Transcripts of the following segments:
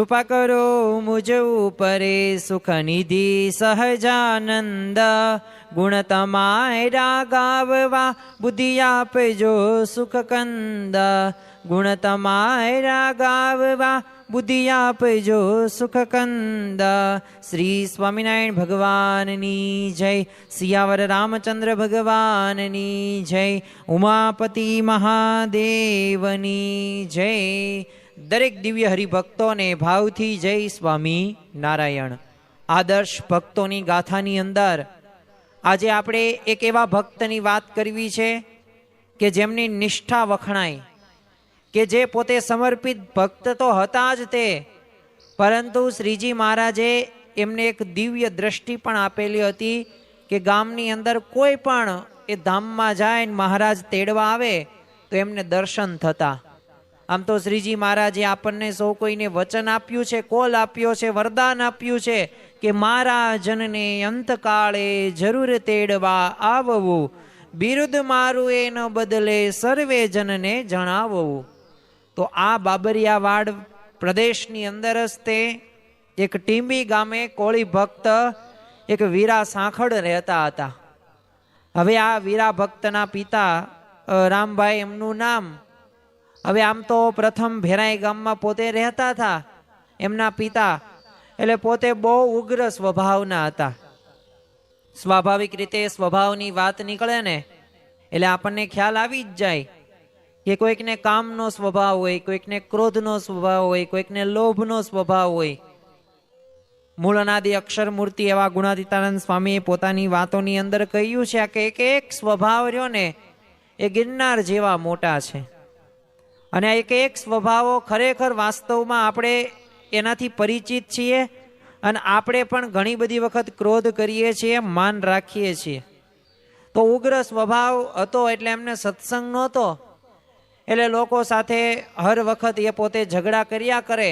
કૃપા કરો મુજ ઉપરે સુખ નિધિ સહજાનંદ ગુણ તમારા ગાવવા બુદ્ધિ આપજો સુખ કંદ ગુણ તમારા ગાવવા બુદ્ધિ આપજો સુખ કંદ શ્રી સ્વામિનારાયણ ભગવાનની જય સિયાવર રામચંદ્ર ભગવાનની જય ઉમાપતિ મહાદેવની જય દરેક દિવ્ય હરિભક્તોને ભાવથી જય સ્વામી નારાયણ આદર્શ ભક્તોની ગાથાની અંદર આજે આપણે એક એવા ભક્તની વાત કરવી છે કે જેમની નિષ્ઠા વખણાય કે જે પોતે સમર્પિત ભક્ત તો હતા જ તે પરંતુ શ્રીજી મહારાજે એમને એક દિવ્ય દ્રષ્ટિ પણ આપેલી હતી કે ગામની અંદર કોઈ પણ એ ધામમાં જાય મહારાજ તેડવા આવે તો એમને દર્શન થતા આમ તો શ્રીજી મહારાજે આપણને સૌ કોઈને વચન આપ્યું છે કોલ આપ્યો છે વરદાન આપ્યું છે કે મારા જનને અંતકાળે જરૂર તેડવા આવવું બિરુદ મારું એ ન બદલે સર્વે જનને જણાવવું તો આ બાબરિયાવાડ પ્રદેશની અંદર જ તે એક ટીંબી ગામે કોળી ભક્ત એક વીરા સાંખળ રહેતા હતા. હવે આ વીરા ભક્તના પિતા રામભાઈ એમનું નામ. હવે આમ તો પ્રથમ ભેરાઈ ગામમાં પોતે રહેતા હતા એમના પિતા, એટલે પોતે બહુ ઉગ્ર સ્વભાવના હતા. સ્વાભાવિક રીતે સ્વભાવની વાત નીકળે ને એટલે આપણને ખ્યાલ આવી જ જાય કે કોઈકને કામનો સ્વભાવ હોય, કોઈકને ક્રોધનો સ્વભાવ હોય, કોઈકને લોભનો સ્વભાવ હોય. મૂળ અનાદિ અક્ષર મૂર્તિ એવા ગુણાતીતાનંદ સ્વામીએ પોતાની વાતોની અંદર કહ્યું છે કે એક સ્વભાવ રહ્યો ને એ ગિરનાર જેવા મોટા છે અને એક સ્વભાવો ખરેખર વાસ્તવમાં આપણે એનાથી પરિચિત છીએ અને આપણે પણ ઘણી બધી વખત ક્રોધ કરીએ છીએ, માન રાખીએ છીએ. તો ઉગ્ર સ્વભાવ હતો એટલે એમને સત્સંગ નહોતો એટલે લોકો સાથે હર વખત એ પોતે ઝઘડા કર્યા કરે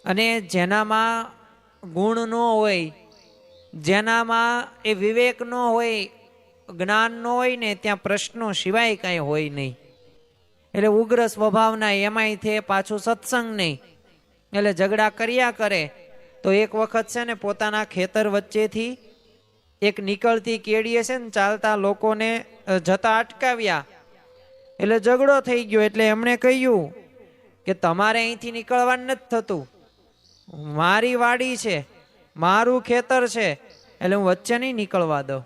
અને જેનામાં ગુણ ન હોય, જેનામાં એ વિવેક ન હોય, જ્ઞાન ન હોય ને ત્યાં પ્રશ્નો સિવાય કાંઈ હોય નહીં. એટલે ઉગ્ર સ્વભાવના એમાંય થે પાછું સત્સંગ નહીં એટલે ઝઘડા કર્યા કરે. તો એક વખત છે ને પોતાના ખેતર વચ્ચેથી એક નીકળતી કેડીએ છે ને ચાલતા લોકોને જતા અટકાવ્યા એટલે ઝઘડો થઈ ગયો. એટલે એમણે કહ્યું કે તમારે અહીંથી નીકળવાનું નથી થતું, મારી વાડી છે, મારું ખેતર છે, એટલે હું વચ્ચે નહીં નીકળવા દઉં.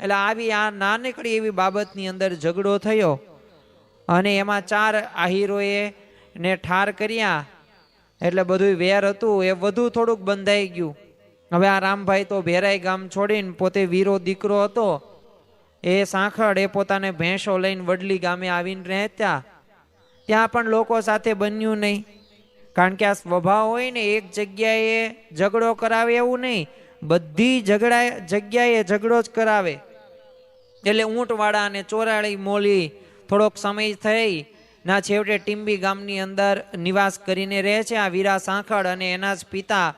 એટલે આવી આ નાનકડી એવી બાબતની અંદર ઝઘડો થયો અને એમાં 4 આહીરોએ ને ઠાર કર્યા. એટલે બધું વેર હતું એ વધુ થોડુંક બંધાઈ ગયું. હવે આ રામભાઈ તો ભેરાઈ ગામ છોડીને પોતે વીરો દીકરો હતો એ સાંખળ એ પોતાને ભેંસો લઈને વડલી ગામે આવીને રહેતા. ત્યાં પણ લોકો સાથે બન્યું નહીં, કારણ કે આ સ્વભાવ હોય ને એક જગ્યાએ ઝઘડો કરાવે એવું નહીં, બધી જગ્યાએ ઝઘડો જ કરાવે. એટલે ઊંટવાળા અને ચોરાળી મોલી થોડોક સમય થઈ ના છેવટે ટીંબી ગામની અંદર નિવાસ કરીને રહે છે આ વીરા સાંખળ અને એના જ પિતા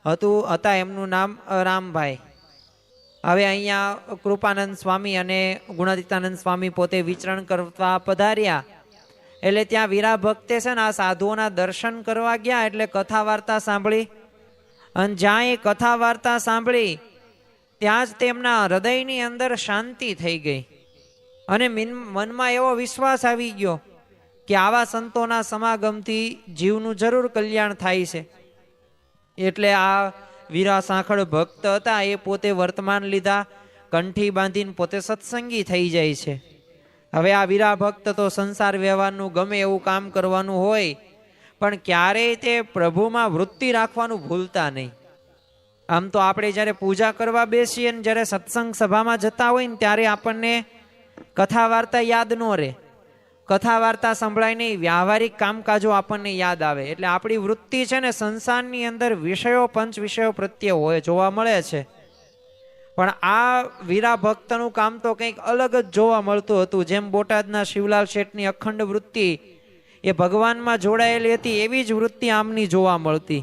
હતા એમનું નામ રામભાઈ. હવે અહીંયા કૃપાનંદ સ્વામી અને ગુણાતીતાનંદ સ્વામી પોતે વિચરણ કરવા પધાર્યા એટલે ત્યાં વીરા ભક્તે છે ને આ સાધુઓના દર્શન કરવા ગયા એટલે કથા વાર્તા સાંભળી અને જ્યાં એ કથા વાર્તા સાંભળી ત્યાં જ તેમના હૃદયની અંદર શાંતિ થઈ ગઈ અને મનમાં એવો વિશ્વાસ આવી ગયો કે આવા સંતોના સમાગમથી જીવનું જરૂર કલ્યાણ થાય છે. એટલે આ વીરા સાંખળ ભક્ત હતા એ પોતે વર્તમાન લીધા, કંઠી બાંધીને પોતે સત્સંગી થઈ જાય છે. હવે આ વીરા ભક્ત તો સંસાર વ્યવહારનું ગમે એવું કામ કરવાનું હોય પણ ક્યારેય તે પ્રભુમાં વૃત્તિ રાખવાનું ભૂલતા નહીં. આમ તો આપણે જ્યારે પૂજા કરવા બેસીએ ને જ્યારે સત્સંગ સભામાં જતા હોય ને ત્યારે આપણને કથા વાર્તા યાદ ન રહે, કથા વાર્તા સંભળાય નહીં, વ્યાવહારિક કામકાજો આપણને યાદ આવે. એટલે આપણી વૃત્તિ છે ને સંસારની અંદર વિષયો, પંચ વિષયો પ્રત્યે હોય જોવા મળે છે. પણ આ વીરા ભક્તનું કામ તો કંઈક અલગ જ જોવા મળતું હતું. જેમ બોટાદના શિવલાલ શેઠની અખંડ વૃત્તિ એ ભગવાનમાં જોડાયેલી હતી એવી જ વૃત્તિ આમની જોવા મળતી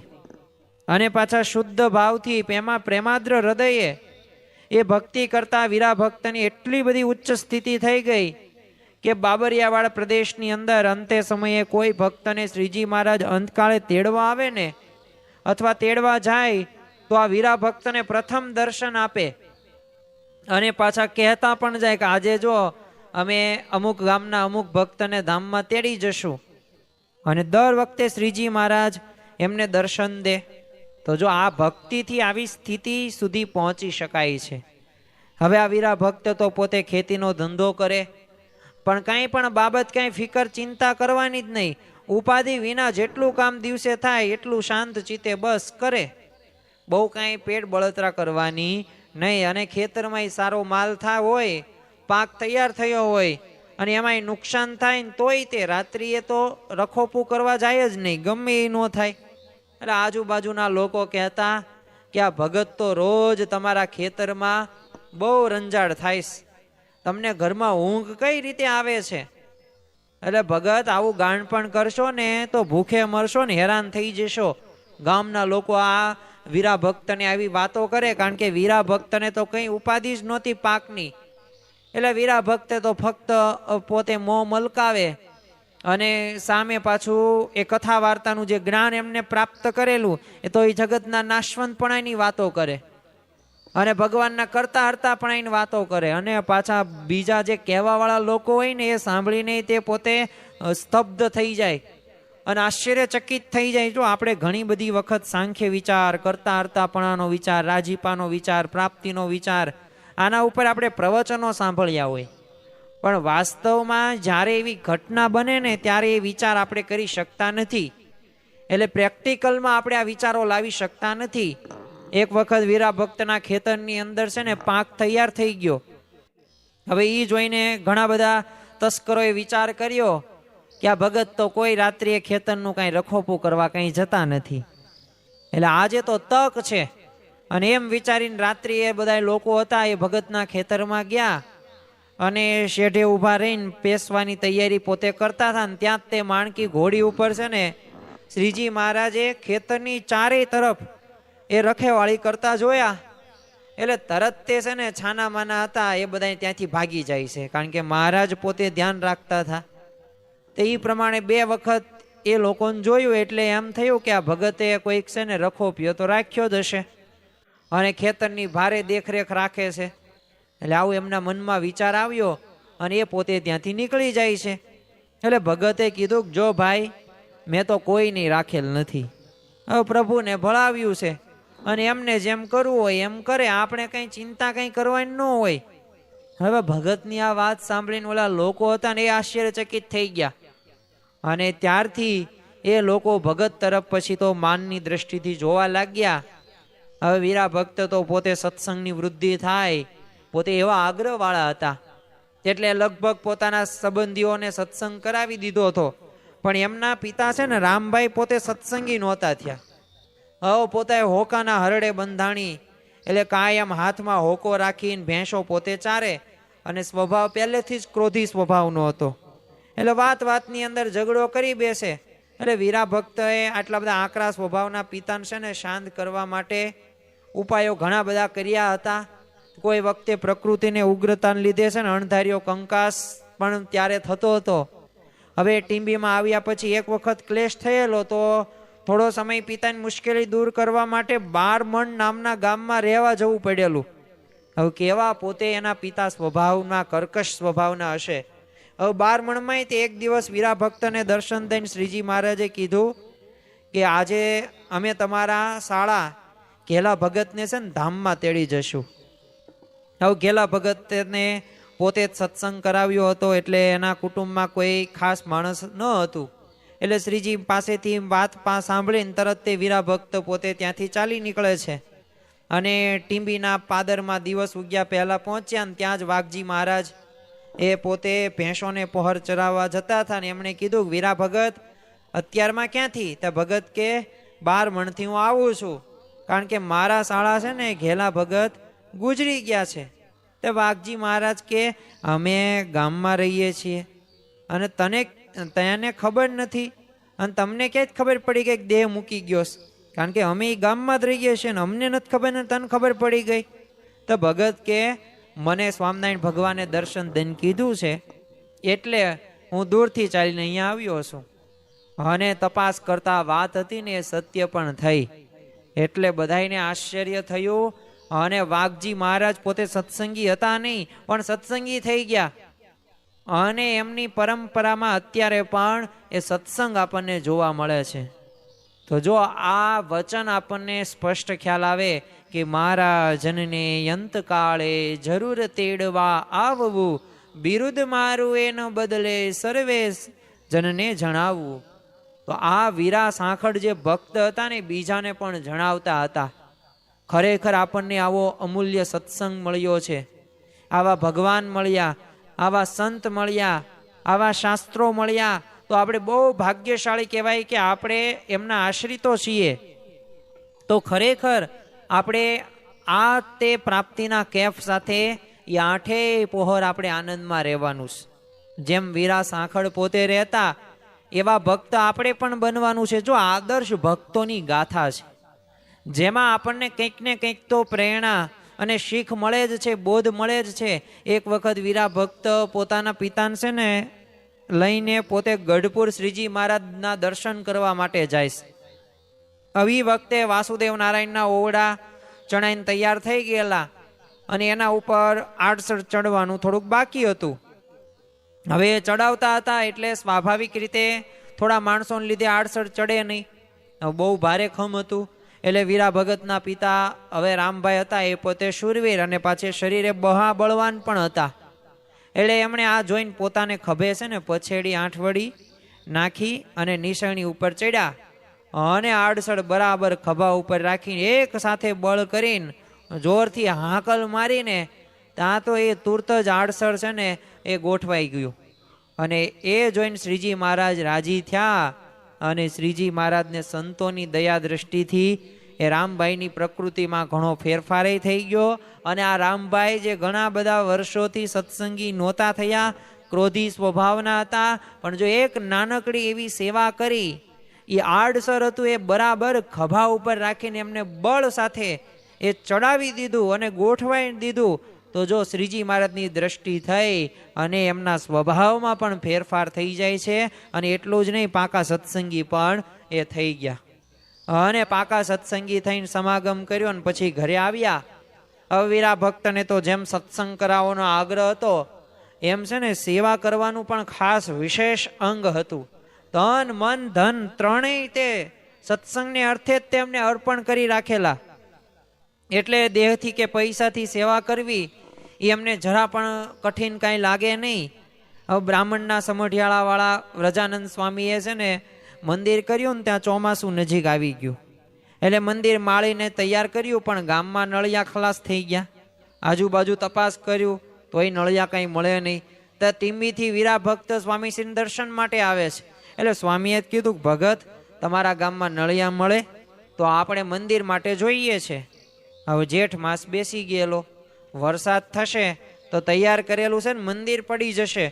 અને પાછા શુદ્ધ ભાવથી એમાં પ્રેમાદ્ર હૃદયે એ ભક્તિ કરતા વીરા ભક્તની એટલી બધી ઉચ્ચ સ્થિતિ થઈ ગઈ કે બાબરિયાવાડ પ્રદેશની અંદર અંતે સમયે કોઈ ભક્તને શ્રીજી મહારાજ અંતકાળે તેડવા આવે ને અથવા તેડવા જાય તો આ વીરા ભક્તને પ્રથમ દર્શન આપે અને પાછા કહેતા પણ જાય કે આજે જો અમે અમુક ગામના અમુક ભક્તને ધામમાં તેડી જશું. અને દર વખતે શ્રીજી મહારાજ એમને દર્શન દે. તો જો આ ભક્તિથી આવી સ્થિતિ સુધી પહોંચી શકાય છે. હવે આ વીરા ભક્ત તો પોતે ખેતીનો ધંધો કરે, પણ કાંઈ પણ બાબત કાંઈ ફિકર ચિંતા કરવાની જ નહીં. ઉપાધિ વિના જેટલું કામ દિવસે થાય એટલું શાંત ચિત્તે બસ કરે. બહુ કાંઈ પેટ બળતરા કરવાની નહીં. અને ખેતરમાં સારો માલ થાય હોય, પાક તૈયાર થયો હોય અને એમાંય નુકસાન થાય ને તોય તે રાત્રિએ તો રખોપું કરવા જાય જ નહીં, ગમે એ ન થાય. એટલે આજુબાજુના લોકો કહેતા કે આ ભગત તો રોજ તમારા ખેતરમાં બહુ રંજાડ થાય, તમને ઘરમાં ઊંઘ કઈ રીતે આવે છે? એટલે ભગત આવું ગાણપણ કરશો ને તો ભૂખે મરશો ને હેરાન થઈ જશો. ગામના લોકો આ વીરા ભક્તને આવી વાતો કરે, કારણ કે વીરા ભક્તને તો કઈ ઉપાધિ જ નહોતી પાકની. એટલે વીરા ભક્તે તો ફક્ત પોતે મોં મલકાવે અને સામે પાછું એ કથા વાર્તાનું જે જ્ઞાન એમને પ્રાપ્ત કરેલું એ તો એ જગતના નાશવંતપણાની વાતો કરે અને ભગવાનના કરતા હરતાપણાની વાતો કરે. અને પાછા બીજા જે કહેવાવાળા લોકો હોય ને એ સાંભળીને તે પોતે સ્તબ્ધ થઈ જાય અને આશ્ચર્યચકિત થઈ જાય. જો આપણે ઘણી બધી વખત સાંખ્ય વિચાર, કરતા હરતાપણાનો વિચાર, રાજીપાનો વિચાર, પ્રાપ્તિનો વિચાર, આના ઉપર આપણે પ્રવચનો સાંભળ્યા હોય, પણ વાસ્તવમાં જ્યારે એવી ઘટના બને ને ત્યારે એ વિચાર આપણે કરી શકતા નથી. એટલે પ્રેક્ટિકલમાં આપણે આ વિચારો લાવી શકતા નથી. એક વખત વીરા ભક્તના ખેતરની અંદર છે ને પાક તૈયાર થઈ ગયો. હવે એ જોઈને ઘણા બધા તસ્કરોએ વિચાર કર્યો કે આ ભગત તો કોઈ રાત્રિએ ખેતરનું કાંઈ રખોપું કરવા કંઈ જતા નથી, એટલે આજે તો તક છે. અને એમ વિચારીને રાત્રિએ બધા લોકો હતા એ ભગતના ખેતરમાં ગયા અને શેઢે ઊભા રહીને પેસવાની તૈયારી પોતે કરતા હતા. ને ત્યાં તે માણકી ઘોડી ઉપર છે ને શ્રીજી મહારાજે ખેતરની ચારેય તરફ એ રખેવાળી કરતા જોયા. એટલે તરત તે છે ને છાના માના હતા એ બધા ત્યાંથી ભાગી જાય છે, કારણ કે મહારાજ પોતે ધ્યાન રાખતા હતા. તે એ પ્રમાણે 2 વખત એ લોકોને જોયું એટલે એમ થયું કે આ ભગતે કોઈક છે ને રખોપ્યો તો રાખ્યો જ હશે અને ખેતરની ભારે દેખરેખ રાખે છે. એટલે આવું એમના મનમાં વિચાર આવ્યો અને એ પોતે ત્યાંથી નીકળી જાય છે. એટલે ભગતે કીધું જો ભાઈ મેં તો કોઈ નહીં રાખેલ નથી, હવે પ્રભુને ભળાવ્યું છે અને એમને જેમ કરવું હોય એમ કરે, આપણે કંઈ ચિંતા કંઈ કરવાની ન હોય. હવે ભગતની આ વાત સાંભળીને ઓલા લોકો હતા ને એ આશ્ચર્યચકિત થઈ ગયા અને ત્યારથી એ લોકો ભગત તરફ પછી તો માનની દ્રષ્ટિથી જોવા લાગ્યા. હવે વીરા ભક્ત તો પોતે સત્સંગની વૃદ્ધિ થાય, પોતે એવા આગ્રહવાળા હતા એટલે લગભગ પોતાના સંબંધીઓને સત્સંગ કરાવી દીધો હતો. પણ એમના પિતા છે ને રામભાઈ પોતે સત્સંગી નહોતા થયા. હવે પોતે હોકાના હરડે બંધાણી, એટલે કાયમ હાથમાં હોકો રાખીને ભેંસો પોતે ચારે અને સ્વભાવ પહેલેથી જ ક્રોધી સ્વભાવનો હતો. એટલે વાતની અંદર ઝઘડો કરી બેસે. એટલે વીરા ભક્તએ આટલા બધા આકરા સ્વભાવના પિતાને છે ને શાંત કરવા માટે ઉપાયો ઘણા બધા કર્યા હતા. કોઈ વખતે પ્રકૃતિને ઉગ્રતાને લીધે છે ને અણધાર્યો કંકાસ પણ ત્યારે થતો હતો. હવે ટીંબીમાં આવ્યા પછી એક વખત ક્લેશ થયેલો તો થોડો સમય પિતાની મુશ્કેલી દૂર કરવા માટે 12 મણ નામના ગામમાં રહેવા જવું પડેલું. હવે કેવા પોતે એના પિતા સ્વભાવના કર્કશ સ્વભાવના હશે. હવે 12 મણમાં તે એક દિવસ વીરા ભક્તને દર્શન દઈને શ્રીજી મહારાજે કીધું કે આજે અમે તમારા શાળા ઘેલા ભગતને છે ને ધામમાં તેડી જશું. હવે ઘેલા ભગતને પોતે જ સત્સંગ કરાવ્યો હતો એટલે એના કુટુંબમાં કોઈ ખાસ માણસ ન હતું. એટલે શ્રીજી પાસેથી વાત સાંભળીને તરત તે વીરા ભક્ત પોતે ત્યાંથી ચાલી નીકળે છે અને ટીંબીના પાદરમાં દિવસ ઉગ્યા પહેલા પહોંચ્યા ને ત્યાં જ વાઘજી મહારાજ એ પોતે ભેંસોને પહોર ચરાવવા જતા હતા ને એમણે કીધું વીરા ભગત અત્યારમાં ક્યાંથી? તે ભગત કે 12 મણથી હું આવું છું, કારણ કે મારા શાળા છે ને ઘેલા ભગત ગુજરી ગયા છે. તે વાઘજી મહારાજ કે અમે ગામમાં રહીએ છીએ અને તને ખબર નથી અને તમને ક્યાંય ખબર પડી ગઈ દેહ મૂકી ગયો? કારણ કે અમે એ ગામમાં જ રહીએ છીએ ને અમને નથી ખબર ને તને ખબર પડી ગઈ. તો ભગત કે મને સ્વામિનારાયણ ભગવાને દર્શન દઈને કીધું છે એટલે હું દૂરથી ચાલીને અહીંયા આવ્યો છું અને તપાસ કરતા વાત હતી ને એ સત્ય પણ થઈ. એટલે બધાયને આશ્ચર્ય થયું અને વાઘજી મહારાજ પોતે સત્સંગી હતા નહીં, પણ સત્સંગી થઈ ગયા. અને એમની પરંપરામાં અત્યારે પણ એ સત્સંગ આપણને જોવા મળે છે. તો જો આ વચન આપણને સ્પષ્ટ ખ્યાલ આવે કે મહારાજનને અંતકાળે જરૂર તેડવા આવવું, બિરુદ મારું એનો બદલે સર્વે જનને જણાવવું. તો આ વીરા સાંખળ જે ભક્ત હતા ને બીજાને પણ જણાવતા હતા. ખરેખર આપણને આવો અમૂલ્ય સત્સંગ મળ્યો છે, આવા ભગવાન મળ્યા, આવા સંત મળ્યા, આવા શાસ્ત્રો મળ્યા, તો આપણે બહુ ભાગ્યશાળી કહેવાય કે આપણે એમના આશ્રિતો છીએ. તો ખરેખર આપણે આ તે પ્રાપ્તિના કેફ સાથે એ આઠેય પહોર આપણે આનંદમાં રહેવાનું છે. જેમ વીરા સાંખળ પોતે રહેતા એવા ભક્ત આપણે પણ બનવાનું છે. જો આદર્શ ભક્તોની ગાથા છે, જેમાં આપણને કંઈક ને કંઈક તો પ્રેરણા અને શીખ મળે જ છે, બોધ મળે જ છે. એક વખત વીરા ભક્ત પોતાના પિતાને છે ને લઈને પોતે ગઢપુર શ્રીજી મહારાજના દર્શન કરવા માટે જાય છે. આવી વખતે વાસુદેવ નારાયણના ઓવડા ચણાઈને તૈયાર થઈ ગયેલા અને એના ઉપર આડસર ચડવાનું થોડુંક બાકી હતું. હવે ચડાવતા હતા એટલે સ્વાભાવિક રીતે થોડા માણસોને લીધે આડસર ચડે નહીં, બહુ ભારે ખમ હતું. એટલે વીરા ભગતના પિતા હવે રામભાઈ હતા, એ પોતે શૂરવીર અને પાછે શરીરે બહા બળવાન પણ હતા. એટલે એમણે આ જોઈને પોતાને ખભે છે ને પછેડી આઠવડી નાખી અને નિશાણી ઉપર ચડ્યા અને આડસર બરાબર ખભા ઉપર રાખીને એક સાથે બળ કરીને જોરથી હાંકલ મારીને ત્યાં તો એ તુરત જ આડસર છે ને એ ગોઠવાઈ ગયું. અને એ જોઈને શ્રીજી મહારાજ રાજી થયા અને શ્રીજી મહારાજને સંતોની દયા દ્રષ્ટિથી એ રામભાઈની પ્રકૃતિમાં ઘણો ફેરફાર થઈ ગયો. અને આ રામભાઈ જે ઘણા બધા વર્ષોથી સત્સંગી નહોતા થયા, ક્રોધી સ્વભાવના હતા, પણ જો એક નાનકડી એવી સેવા કરી, એ આડસર હતું એ બરાબર ખભા ઉપર રાખીને એમને બળ સાથે એ ચડાવી દીધું અને ગોઠવાઈ દીધું. તો જો શ્રીજી મહારાજની દ્રષ્ટિ થઈ અને એમના સ્વભાવમાં પણ ફેરફાર થઈ જાય છે. અને એટલું જ નહીં, પાકા સત્સંગી પણ એ થઈ ગયા. અને પાકા સત્સંગી થઈને સમાગમ કર્યો અને પછી ઘરે આવ્યા. અવીરા ભક્તને તો જેમ સત્સંગ કરાવવાનો આગ્રહ હતો, એમ છે ને સેવા કરવાનું પણ ખાસ વિશેષ અંગ હતું. તન મન ધન ત્રણેય તે સત્સંગને અર્થે જ તેમને અર્પણ કરી રાખેલા. એટલે દેહથી કે પૈસાથી સેવા કરવી એ એમને જરા પણ કઠિન કાંઈ લાગે નહીં. હવે બ્રાહ્મણના સમઢિયાળા વાળા વ્રજાનંદ સ્વામીએ છે ને મંદિર કર્યું ને ત્યાં ચોમાસું નજીક આવી ગયું. એટલે મંદિર માળીને તૈયાર કર્યું, પણ ગામમાં નળિયા ખલાસ થઈ ગયા. આજુબાજુ તપાસ કર્યું તોય નળિયા કાંઈ મળે નહીં. તો ટીંબીથી વીરા ભક્ત સ્વામીશ્રીને દર્શન માટે આવે છે. એટલે સ્વામીએ કીધું, ભગત તમારા ગામમાં નળિયા મળે તો આપણે મંદિર માટે જોઈએ છે. હવે જેઠ માસ બેસી ગયેલો, વરસાદ થશે તો તૈયાર કરેલું છે ને મંદિર પડી જશે,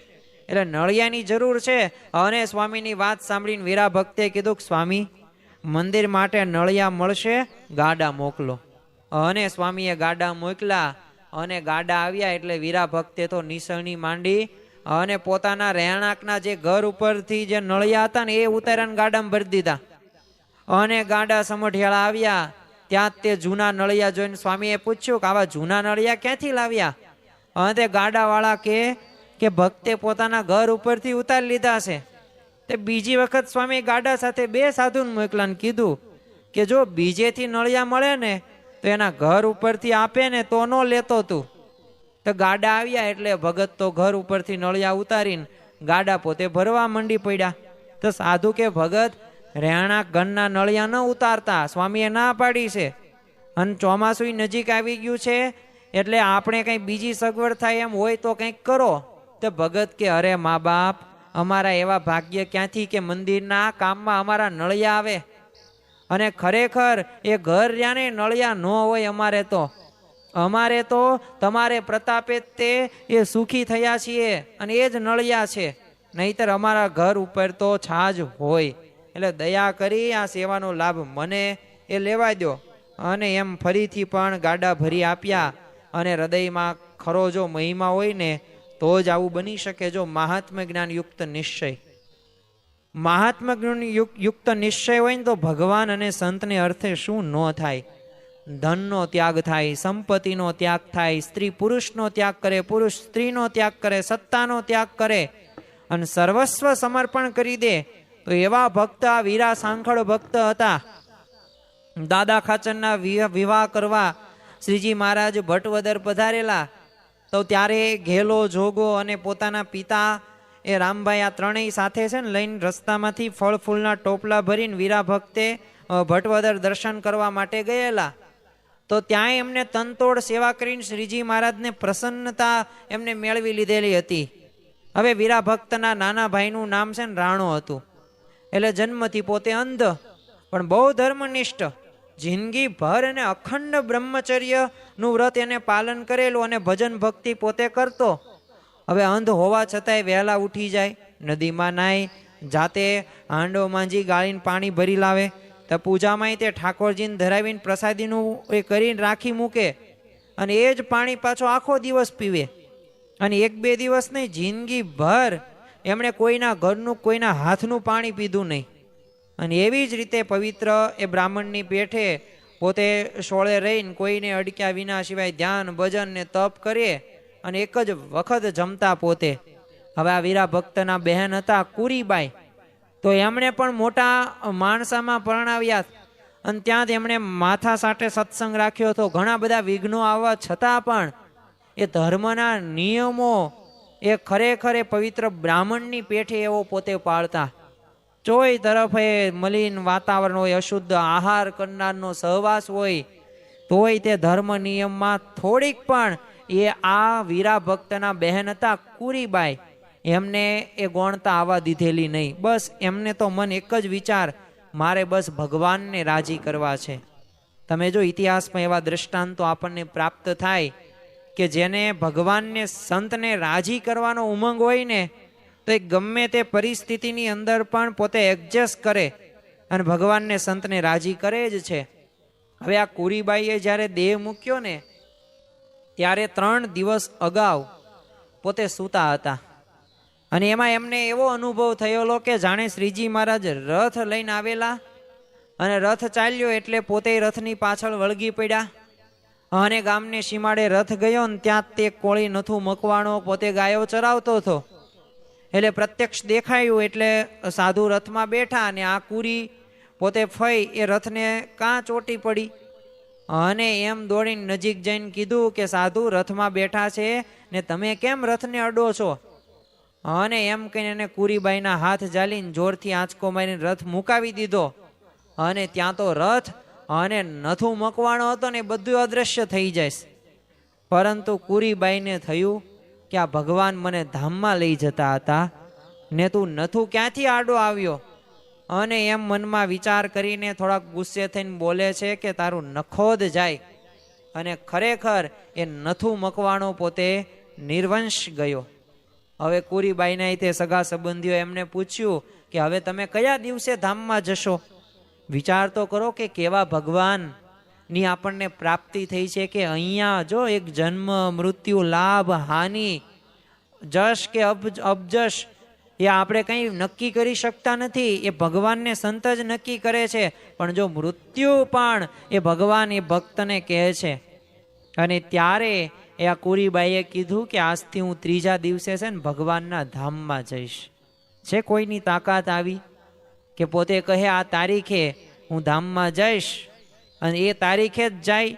એટલે નળિયાની જરૂર છે. અને સ્વામીની વાત સાંભળીને વીરા ભક્તે કીધું, સ્વામી મંદિર માટે નળિયા મળશે, ગાડા મોકલો. અને સ્વામીએ ગાડા મોકલા અને ગાડા આવ્યા એટલે વીરા ભક્તે તો નિસરણી માંડી અને પોતાના રહેણાંકના જે ઘર ઉપરથી જે નળિયા હતા ને એ ઉતાર્યા ગાડામાં ભરી દીધા. અને ગાડા સમઢિયાળા આવ્યા ત્યાં તે જૂના નળિયા જોઈને સ્વામીએ પૂછ્યું કે આવા જૂના નળિયા ક્યાંથી લાવ્યા? અને તે ગાડાવાળા કે ભક્તે પોતાના ઘર ઉપરથી ઉતારી લીધા છે. તે બીજી વખત સ્વામી ગાડા સાથે બે સાધુને મોકલાને કીધું કે જો બીજેથી નળિયા મળે ને તો એના ઘર ઉપરથી આપે ને તો ન લેતો તું. તો ગાડા આવ્યા એટલે ભગત તો ઘર ઉપરથી નળિયા ઉતારીને ગાડા પોતે ભરવા મંડી પડ્યા. તો સાધુ કે ભગત રહેણાંક ઘરના નળિયા ન ઉતારતા, સ્વામીએ ના પાડી છે. અને ચોમાસું નજીક આવી ગયું છે એટલે આપણે કંઈ બીજી સગવડ થાય એમ હોય તો કંઈક કરો. તો ભગત કે અરે મા બાપ, અમારા એવા ભાગ્ય ક્યાંથી કે મંદિરના કામમાં અમારા નળિયા આવે. અને ખરેખર એ ઘર રહ્યા ને નળિયા ન હોય અમારે તો તમારે પ્રતાપે તે એ સુખી થયા છીએ અને એ જ નળિયા છે, નહીતર અમારા ઘર ઉપર તો છાજ હોય. એટલે દયા કરી આ સેવાનો લાભ મને એ લેવા દો. અને એમ ફરીથી પણ ગાડા ભરી આપ્યા. અને હૃદયમાં ખરો જો મહિમા હોય ને તો જ આવું બની શકે, જો મહાત્મ્ય જ્ઞાન યુક્ત નિશ્ચય. મહાત્મા યુક્ત નિશ્ચય હોય ને તો ભગવાન અને સંતને અર્થે શું ન થાય. ધનનો ત્યાગ થાય, સંપત્તિનો ત્યાગ થાય, સ્ત્રી પુરુષનો ત્યાગ કરે, પુરુષ સ્ત્રીનો ત્યાગ કરે, સત્તાનો ત્યાગ કરે અને સર્વસ્વ સમર્પણ કરી દે. તો એવા ભક્ત આ વીરા સાંખળ ભક્ત હતા. દાદા ખાચરના વિવાહ કરવા શ્રીજી મહારાજ ભટવદર પધારેલા. તો ત્યારે ઘેલો, જોગો અને પોતાના પિતા એ રામભાઈ આ ત્રણેય સાથે છે ને લઈને રસ્તામાંથી ફળ ફૂલના ટોપલા ભરીને વીરા ભક્તે ભટવદર દર્શન કરવા માટે ગયેલા. તો ત્યાં એમને તનતોડ સેવા કરીને શ્રીજી મહારાજને પ્રસન્નતા એમને મેળવી લીધેલી હતી. હવે વીરા ભક્તના નાના ભાઈનું નામ છે ને રાણો હતું. એટલે જન્મથી પોતે અંધ પણ બહુ ધર્મનિષ્ઠ, જિંદગી ભર અને અખંડ બ્રહ્મચર્યનું વ્રત એને પાલન કરેલું અને ભજન ભક્તિ પોતે કરતો. હવે અંધ હોવા છતાંય વહેલા ઉઠી જાય, નદીમાં નાય, જાતે હાંડો માંજી ગાળીને પાણી ભરી લાવે. તો પૂજામાંય તે ઠાકોરજીને ધરાવીને પ્રસાદીનું એ કરીને રાખી મૂકે અને એ જ પાણી પાછો આખો દિવસ પીવે. અને એક બે દિવસ નહીં, જિંદગી ભર એમણે કોઈના ઘરનું, કોઈના હાથનું પાણી પીધું નહીં. અને એવી જ રીતે પવિત્ર એ બ્રાહ્મણની પેઠે પોતે સોળે રહીને કોઈને અડક્યા વિના સિવાય ધ્યાન, ભજન ને તપ કરીએ અને એક જ વખત જમતા પોતે. હવે આ વીરા ભક્તના બહેન હતા કુરીબાઈ. તો એમણે પણ મોટા માણસામાં પરણાવ્યા અને ત્યાં જ એમણે માથા સાટે સત્સંગ રાખ્યો હતો. ઘણા બધા વિઘ્નો આવવા છતાં પણ એ ધર્મના નિયમો એ ખરેખર પવિત્ર બ્રાહ્મણની પેઠે એવો પોતે પાળતા. ચોય તરફ એ મલિન વાતાવરણ હોય, અશુદ્ધ આહાર કરનારનો સહવાસ હોય, તોય તે ધર્મ નિયમમાં થોડીક પણ એ આ વીરા ભક્તના બહેન હતા કુરીબાઈ, એમને એ ગોણતા આવવા દીધેલી નહીં. બસ એમને તો મન એક જ વિચાર, મારે બસ ભગવાનને રાજી કરવા છે. તમે જો ઇતિહાસમાં એવા દ્રષ્ટાંતો આપણને પ્રાપ્ત થાય કે જેને ભગવાનને, સંતને રાજી કરવાનો ઉમંગ હોય ને તો એ ગમે તે પરિસ્થિતિની અંદર પણ પોતે એડજસ્ટ કરે અને ભગવાનને, સંતને રાજી કરે જ છે. હવે આ કુરીબાઈએ જ્યારે દેહ મૂક્યો ને ત્યારે 3 દિવસ અગાઉ પોતે સૂતા હતા અને એમાં એમને એવો અનુભવ થયેલો કે જાણે શ્રીજી મહારાજ રથ લઈને આવેલા અને રથ ચાલ્યો એટલે પોતે રથની પાછળ વળગી પડ્યા અને ગામને સીમાડે રથ ગયો ને ત્યાં તે કોળી નથું મકવાણો પોતે ગાયો ચરાવતો હતો. એટલે પ્રત્યક્ષ દેખાયું એટલે સાધુ રથમાં બેઠા અને આ કુરી પોતે ફઈ એ રથને કાં ચોટી પડી અને એમ દોડીને નજીક જઈને કીધું કે સાધુ રથમાં બેઠા છે ને તમે કેમ રથને અડો છો? અને એમ કહીને એને કુરીબાઈના હાથ ઝાલીને જોરથી આંચકો મારીને રથ મુકાવી દીધો અને ત્યાં તો રથ અને નથું મકવાણો હતો ને બધું અદ્રશ્ય થઈ જાય. પરંતુ કુરીબાઈને થયું કે આ ભગવાન મને ધામમાં લઈ જતા હતા ને તું નથું ક્યાંથી આડો આવ્યો? અને એમ મનમાં વિચાર કરીને થોડાક ગુસ્સે થઈને બોલે છે કે તારું નખોદ જાય. અને ખરેખર એ નથું મકવાણો પોતે નિર્વંશ ગયો. હવે કુરીબાઈના તે સગા સંબંધીઓ એમને પૂછ્યું કે હવે તમે કયા દિવસે ધામમાં જશો? વિચાર તો કરો કે કેવા ભગવાનની આપણને પ્રાપ્તિ થઈ છે કે અહીંયા જો એક જન્મ, મૃત્યુ, લાભ, હાનિ, જશ કે અબજશ એ આપણે કંઈ નક્કી કરી શકતા નથી. એ ભગવાનને સંત જ નક્કી કરે છે. પણ જો મૃત્યુ પણ એ ભગવાન એ ભક્તને કહે છે. અને ત્યારે એ આ કુરીબાઈએ કીધું કે આજથી હું 3જા દિવસે છે ને ભગવાનના ધામમાં જઈશ. છે કોઈની તાકાત આવી કે પોતે કહે આ તારીખે હું ધામમાં જઈશ અને એ તારીખે જ જાય,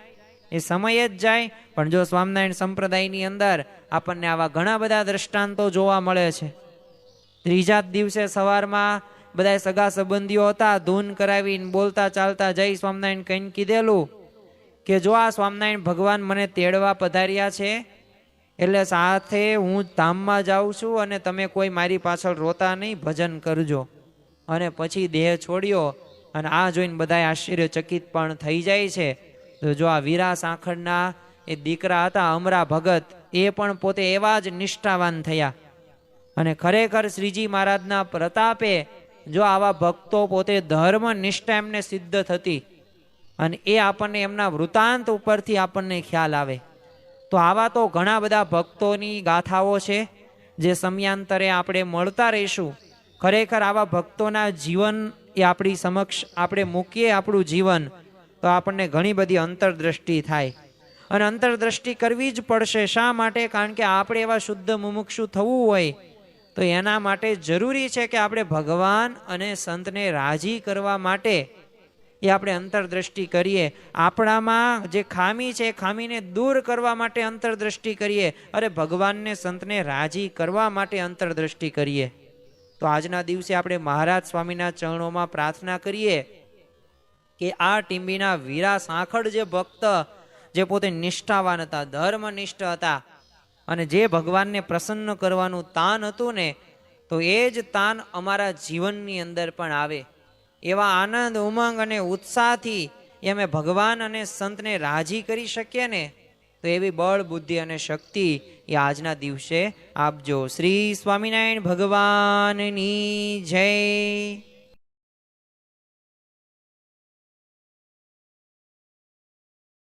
એ સમયે જ જાય? પણ જો સ્વામિનારાયણ સંપ્રદાયની અંદર આપણને આવા ઘણા બધા દ્રષ્ટાંતો જોવા મળે છે. 3જા દિવસે સવારમાં બધા સગા સંબંધીઓ હતા, ધૂન કરાવીને બોલતા ચાલતા જય સ્વામિનારાયણ કહીને કીધેલું કે જો આ સ્વામિનારાયણ ભગવાન મને તેડવા પધાર્યા છે એટલે સાથે હું ધામમાં જાઉં છું અને તમે કોઈ મારી પાછળ રોતા નહીં, ભજન કરજો. અને પછી દેહ છોડ્યો અને આ જોઈને બધા આશ્ચર્યચકિત પણ થઈ જાય છે. તો જો આ વીરા સાંખળના એ દીકરા હતા અમરા ભગત, એ પણ પોતે એવા જ નિષ્ઠાવાન થયા. અને ખરેખર શ્રીજી મહારાજના પ્રતાપે જો આવા ભક્તો પોતે ધર્મ નિષ્ઠા એમને સિદ્ધ થતી અને એ આપણને એમના વૃતાંત ઉપરથી આપણને ખ્યાલ આવે. તો આવા તો ઘણા બધા ભક્તોની ગાથાઓ છે જે સમયાંતરે આપણે મળતા રહીશું. ખરેખર આવા ભક્તોના જીવન એ આપણી સમક્ષ આપણે મૂકીએ આપણું જીવન, તો આપણને ઘણી બધી અંતરદ્રષ્ટિ થાય. અને અંતરદ્રષ્ટિ કરવી જ પડશે. શા માટે? કારણ કે આપણે એવા શુદ્ધ મુમુક્ષુ થવું હોય તો એના માટે જરૂરી છે કે આપણે ભગવાન અને સંતને રાજી કરવા માટે એ આપણે અંતરદ્રષ્ટિ કરીએ. આપણામાં જે ખામી છે એ ખામીને દૂર કરવા માટે અંતરદ્રષ્ટિ કરીએ. અરે ભગવાનને સંતને રાજી કરવા માટે અંતરદ્રષ્ટિ કરીએ. તો આજના દિવસે આપણે મહારાજ સ્વામીના ચરણોમાં પ્રાર્થના કરીએ કે આ ટીંબીના વીરા સાંખળ જે ભક્ત, જે પોતે નિષ્ઠાવાન હતા, ધર્મનિષ્ઠ હતા, અને જે ભગવાનને પ્રસન્ન કરવાનું તાન હતું ને, તો એ જ તાન અમારા જીવનની અંદર પણ આવે. એવા આનંદ, ઉમંગ અને ઉત્સાહથી એ અમે ભગવાન અને સંતને રાજી કરી શકીએ ને, તો એવી બળ, બુદ્ધિ અને શક્તિ એ આજના દિવસે આપજો. શ્રી સ્વામિનારાયણ ભગવાનની જય.